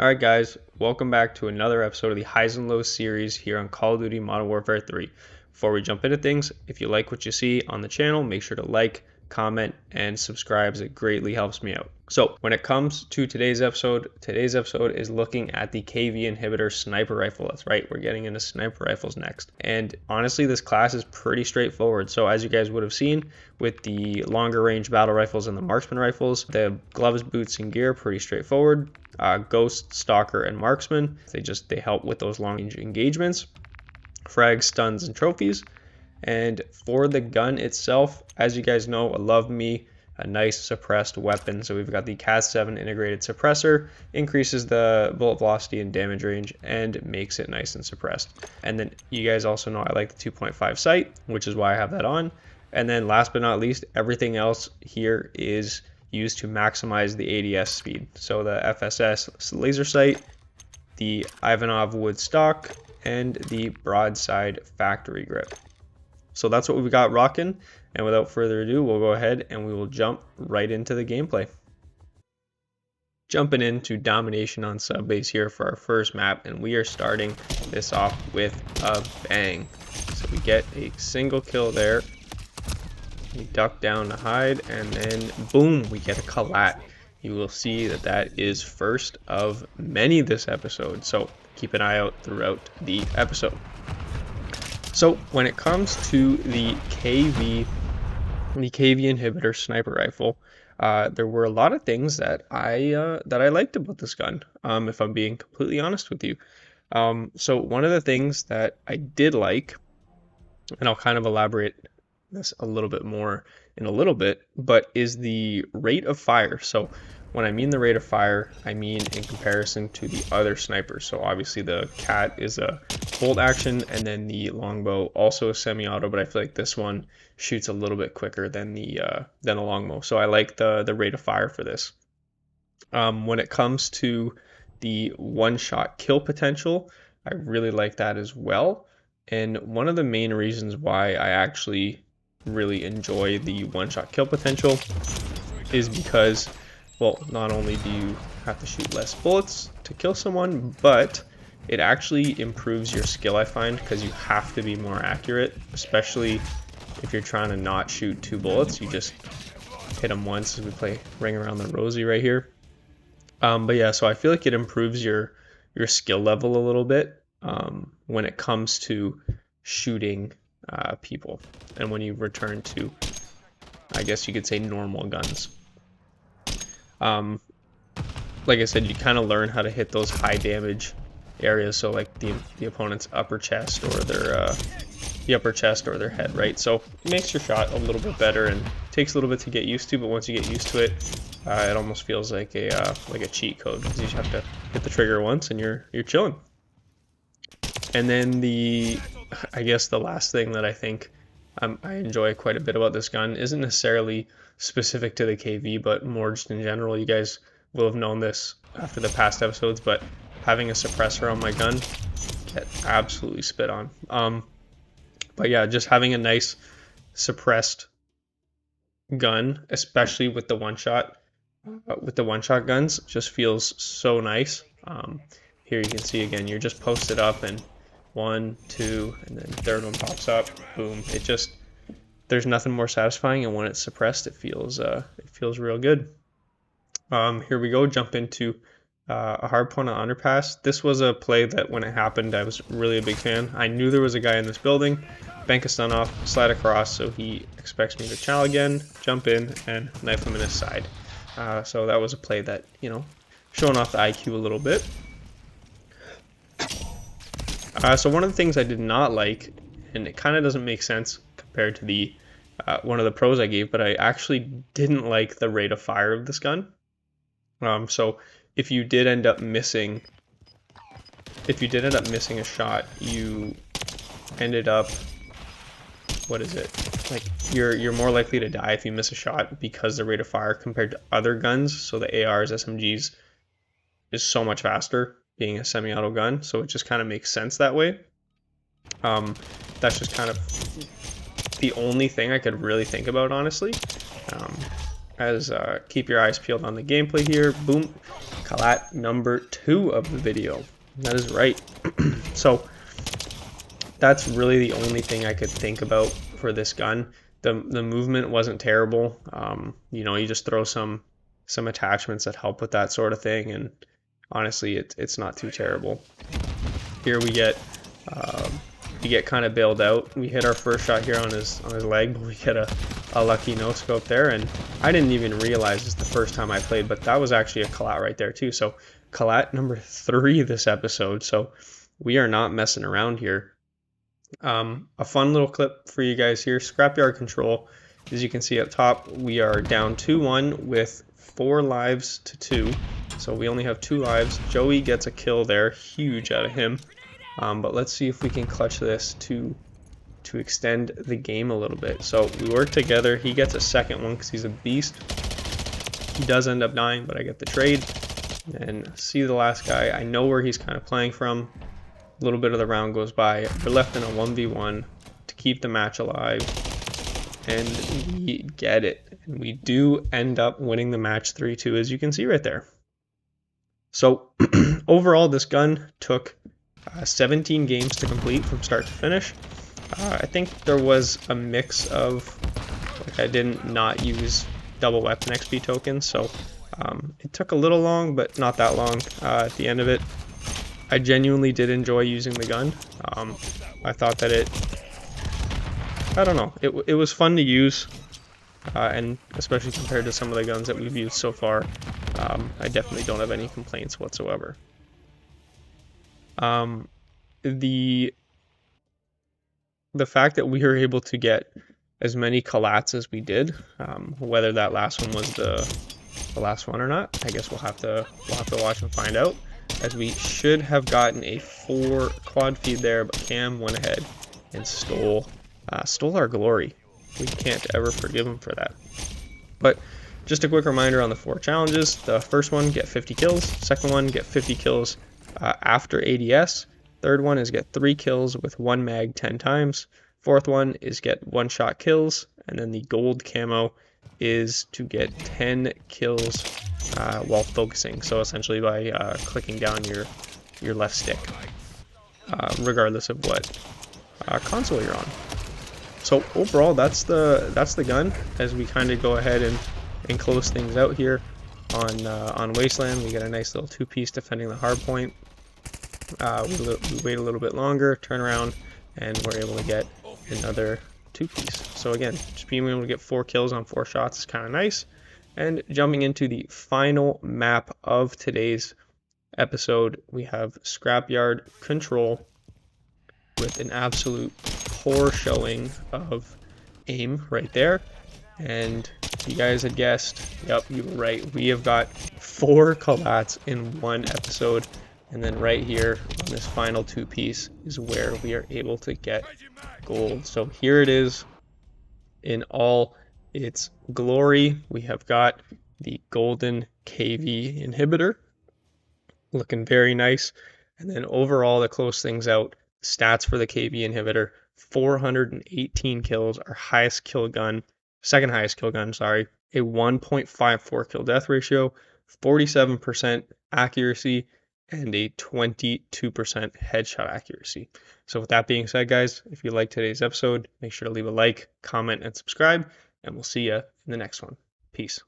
Alright guys, welcome back to another episode of the Highs and Lows series here on Call of Duty Modern Warfare 3. Before we jump into things, if you like what you see on the channel, make sure to like, comment, and subscribe as it greatly helps me out. So when it comes to today's episode is looking at the KV inhibitor sniper rifle. That's right, we're getting into sniper rifles next. And honestly, this class is pretty straightforward. So as you guys would have seen with the longer range battle rifles and the marksman rifles, the gloves, boots, and gear, pretty straightforward. Ghost, Stalker, and Marksman, they help with those long range engagements, frags, stuns, and trophies. And for the gun itself, as you guys know, I love me a nice suppressed weapon. So we've got the CAS7 integrated suppressor, increases the bullet velocity and damage range, and makes it nice and suppressed. And then you guys also know I like the 2.5 sight, which is why I have that on. And then last but not least, everything else here is used to maximize the ADS speed. So the FSS laser sight, the Ivanov wood stock, and the broadside factory grip. So that's what we've got rocking, and without further ado, we'll go ahead and we will jump right into the gameplay. Jumping into domination on subbase here for our first map, and we are starting this off with a bang. So we get a single kill there. We duck down to hide, and then boom, we get a collat. You will see that that is first of many this episode, so keep an eye out throughout the episode. So when it comes to the KV inhibitor sniper rifle, there were a lot of things that I liked about this gun, if I'm being completely honest with you. So one of the things that I did like, and I'll kind of elaborate this a little bit more in a little bit, but is the rate of fire. So when I mean the rate of fire, I mean in comparison to the other snipers. So obviously the CAT is a bolt action, and then the longbow also a semi-auto, but I feel like this one shoots a little bit quicker than the longbow. So I like the rate of fire for this. When it comes to the one-shot kill potential, I really like that as well. And one of the main reasons why I actually really enjoy the one-shot kill potential is because, well, not only do you have to shoot less bullets to kill someone, but it actually improves your skill, I find, because you have to be more accurate, especially if you're trying to not shoot 2 bullets. You just hit them once, as we play Ring Around the Rosie right here. But yeah, so I feel like it improves your skill level a little bit when it comes to shooting people, and when you return to, I guess you could say, normal guns. Like I said, you kind of learn how to hit those high damage areas, so like the opponent's upper chest or their head, right? So it makes your shot a little bit better and takes a little bit to get used to, but once you get used to it, it almost feels like a cheat code, because you just have to hit the trigger once and you're chilling. And then I guess the last thing that I think I enjoy quite a bit about this gun isn't necessarily specific to the KV, but more just in general. You guys will have known this after the past episodes, but having a suppressor on my gun, get absolutely spit on. But yeah, just having a nice suppressed gun, especially with the one-shot guns, just feels so nice. Here you can see again, you're just posted up, and 1, 2, and then third one pops up, boom. There's nothing more satisfying, and when it's suppressed, it feels real good. Here we go, jump into a hardpoint on underpass. This was a play that when it happened, I was really a big fan. I knew there was a guy in this building, bank a stun off, slide across, so he expects me to chow again, jump in, and knife him in his side. So that was a play that, showing off the IQ a little bit. So one of the things I did not like, and it kind of doesn't make sense compared to the one of the pros I gave, but I actually didn't like the rate of fire of this gun. So if you did end up missing a shot, you ended up, like you're more likely to die if you miss a shot, because the rate of fire compared to other guns, so the ARs, SMGs, is so much faster, being a semi-auto gun, so it just kind of makes sense that way. That's just kind of the only thing I could really think about, honestly. Keep your eyes peeled on the gameplay here. Boom, collat number 2 of the video. That is right. So that's really the only thing I could think about for this gun. The movement wasn't terrible. You know, you just throw some attachments that help with that sort of thing, and honestly, it's not too terrible. Here we get kind of bailed out. We hit our first shot here on his leg, but we get a lucky no scope there, and I didn't even realize this the first time I played, but that was actually a collat right there too. So collat number 3 this episode. So we are not messing around here. A fun little clip for you guys here. Scrapyard control. As you can see up top, we are down 2-1 with 4 lives to 2. So we only have 2 lives. Joey gets a kill there. Huge out of him. But let's see if we can clutch this to extend the game a little bit. So we work together. He gets a second one because he's a beast. He does end up dying, but I get the trade. And see the last guy. I know where he's kind of playing from. A little bit of the round goes by. We're left in a 1v1 to keep the match alive, and we get it. And we do end up winning the match 3-2, as you can see right there. So overall, this gun took 17 games to complete from start to finish. I think there was a mix of, like, I didn't not use double weapon XP tokens, so it took a little long, but not that long at the end of it. I genuinely did enjoy using the gun. I thought that I don't know, it was fun to use, and especially compared to some of the guns that we've used so far, I definitely don't have any complaints whatsoever. The fact that we were able to get as many COLLATS as we did, whether that last one was the last one or not, I guess we'll have to watch and find out, as we should have gotten a 4 quad feed there, but Cam went ahead and stole our glory. We can't ever forgive him for that. But just a quick reminder on the 4 challenges. The first one, get 50 kills. Second one, get 50 kills after ADS. Third one is get 3 kills with 1 mag 10 times. Fourth one is get 1-shot kills. And then the gold camo is to get 10 kills while focusing. So essentially by clicking down your left stick, regardless of what console you're on. So overall, that's the gun. As we kind of go ahead and close things out here on Wasteland, we get a nice little 2-piece defending the hard point. We wait a little bit longer, turn around, and we're able to get another 2-piece. So again, just being able to get 4 kills on 4 shots is kind of nice. And jumping into the final map of today's episode, we have Scrapyard Control with an absolute poor showing of aim right there. And you guys had guessed, yep, you were right. We have got 4 COLLATS in one episode. And then right here on this final 2-piece is where we are able to get gold. So here it is in all its glory. We have got the golden KV inhibitor, looking very nice. And then overall, to close things out, stats for the KV inhibitor: 418 kills, our highest kill gun, second highest kill gun, sorry, a 1.54 kill death ratio, 47% accuracy, and a 22% headshot accuracy. So with that being said, guys, if you liked today's episode, make sure to leave a like, comment, and subscribe, and we'll see you in the next one. Peace.